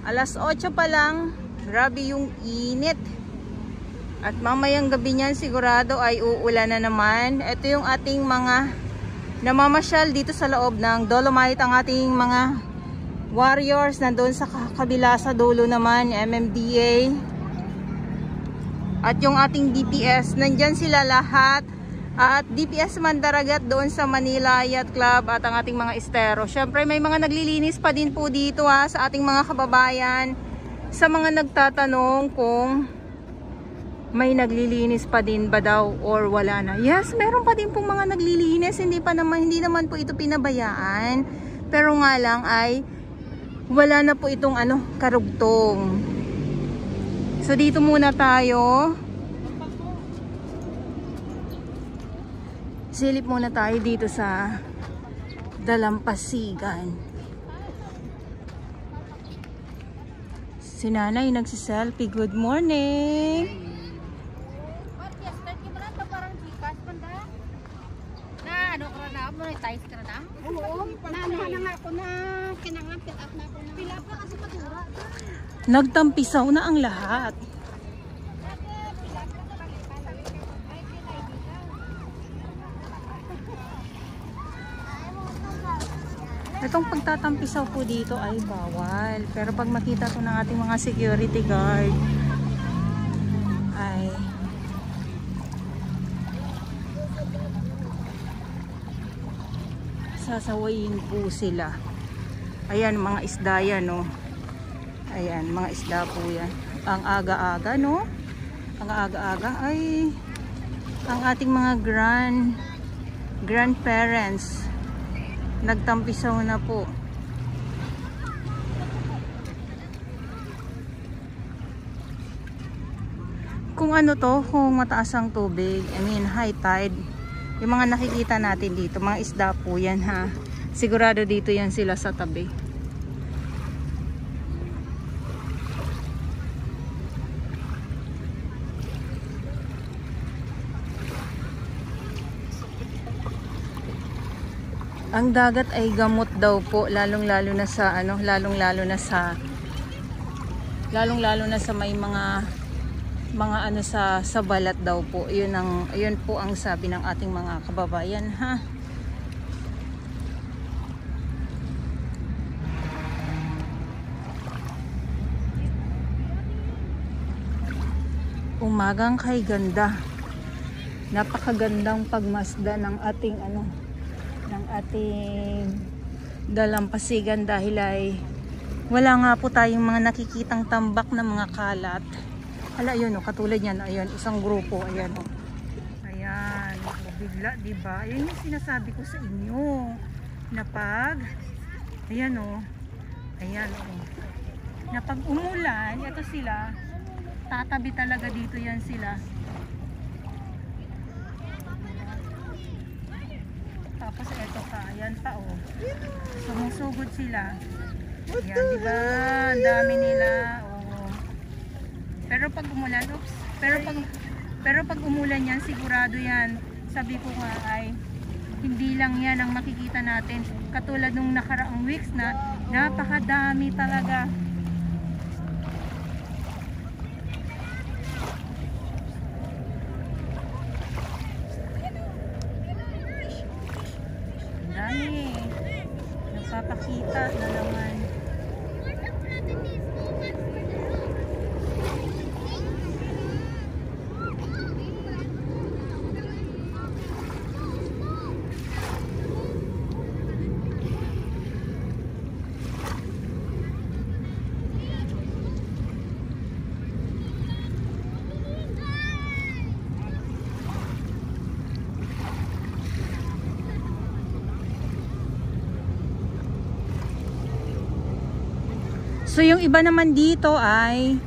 Alas 8 pa lang, grabe yung init. At mamayang gabi niyan sigurado ay uulan na naman. Ito yung ating mga namamasyal dito sa loob ng Dolomite. Ang ating mga warriors nandun sa kabila sa dulo naman, MMDA. At yung ating DPS, nandyan sila lahat. At DPS Mandaragat doon sa Manila Yacht Club at ang ating mga estero. Syempre may mga naglilinis pa din po dito sa ating mga kababayan. Sa mga nagtatanong kung may naglilinis pa din ba daw or wala na. Yes, meron pa din pong mga naglilinis. Hindi naman po ito pinabayaan. Pero nga lang ay wala na po itong karugtong. So dito muna tayo. Silip muna tayo dito sa Dalampasigan. Si nanay nagsiselfie. Good morning! Nagtampisaw na ang lahat. Itong pagtatampisaw po dito ay bawal. Pero pag makita to ng ating mga security guard ay sasawayin po sila. Ayan, mga isda yan, no? Ayan, mga isda po yan. Ang aga-aga, no? Ang aga-aga ay ang ating mga grandparents nagtampisaw na po. Kung ano to, kung mataas ang tubig, I mean high tide, yung mga nakikita natin dito, mga isda po yan ha. Sigurado dito yan sila sa tabi. Ang dagat ay gamot daw po, lalong-lalo na sa lalong-lalo na sa may mga sa balat daw po. Yun po ang sabi ng ating mga kababayan ha. Umagang kay ganda. Napakagandang pagmasda ng ating Dalampasigan dahil ay wala nga po tayong mga nakikitang tambak na mga kalat. Hala, yun katulad yan, ayun, isang grupo, ayan ayan, bigla, diba? Ayun yung sinasabi ko sa inyo na ayan na pag umulan, ito sila tatabi talaga dito yan sila. Tapos eto pa, ayan pa sumusugod sila. Ayan, diba? Ang dami nila. Pero pag umulan, pero pag umulan yan, sigurado yan. Sabi ko nga ay, hindi lang yan ang makikita natin. Katulad nung nakaraang weeks na, napakadami talaga. Nagpapakita na naman. So yung iba naman dito ay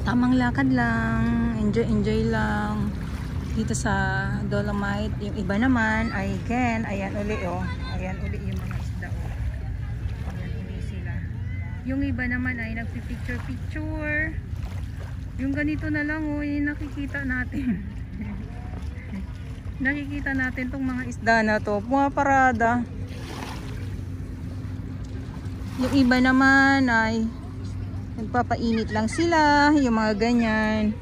tamang lakad lang, enjoy lang dito sa Dolomite. Yung iba naman ay ayan uli ayan uli yung mga isda ayan uli sila. Yung iba naman ay nagpipicture. Yung ganito na lang yung nakikita natin. Nakikita natin tong mga isda na to, mga parada. Yung iba naman ay nagpapainit lang sila, yung mga ganyan.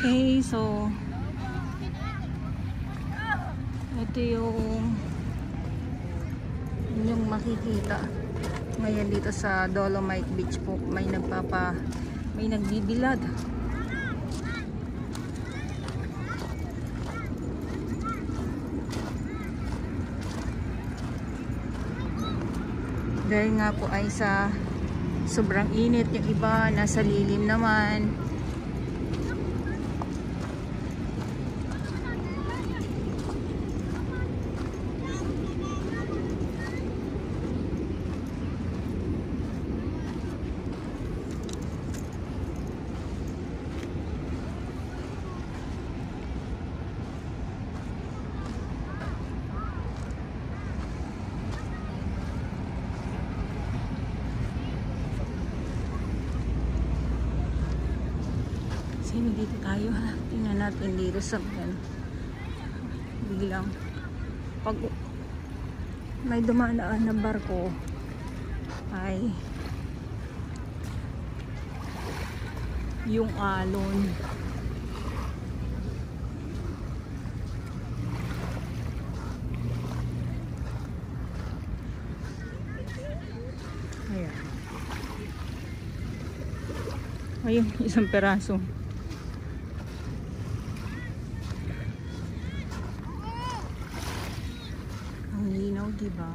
Okay, so ito yung makikita ngayon dito sa Dolomite Beach po. May nagbibilad. Dahil nga po ay sa sobrang init, yung iba nasa lilim naman. Sino dito tayo ha? Tingnan natin dito sa biglang pag may dumaan na barko ay yung alon. Ayan. Ayun, isang peraso. Ang linaw, diba?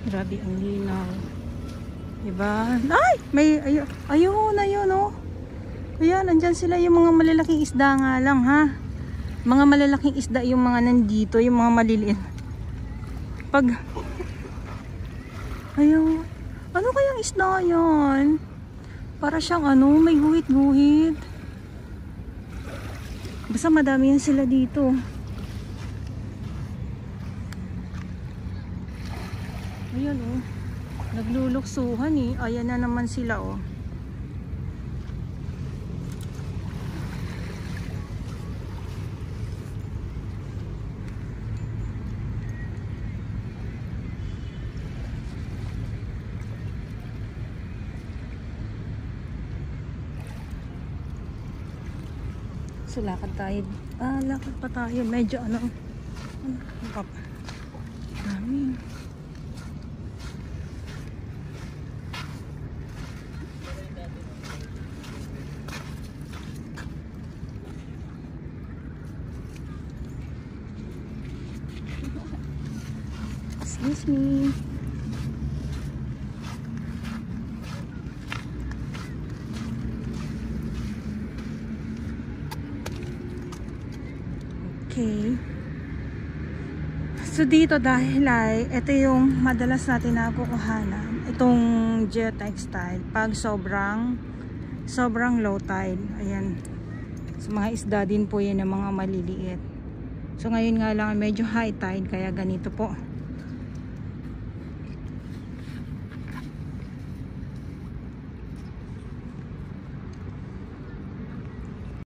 Grabe ang linaw. Diba? Ay! May, ayun, oh. Ayan, andyan sila yung mga malalaking isda nga lang, ha? Mga malalaking isda yung mga nandito, yung mga maliliit. Pag, ayun. Ano kayang isda yan? Para siyang may guhit-guhit. Basta madami yan sila dito. Ayan, oh. Nagluluksuhan, eh. Ayan na naman sila, oh. So, lakad tayo. Lakad pa tayo. Medyo dami. Excuse me. Okay. So dito dahil ay ito yung madalas natin nakukuhanan, itong geotextile pag sobrang low tide. Ayan. So mga isda din po yan ng mga maliliit. So ngayon nga lang medyo high tide kaya ganito po.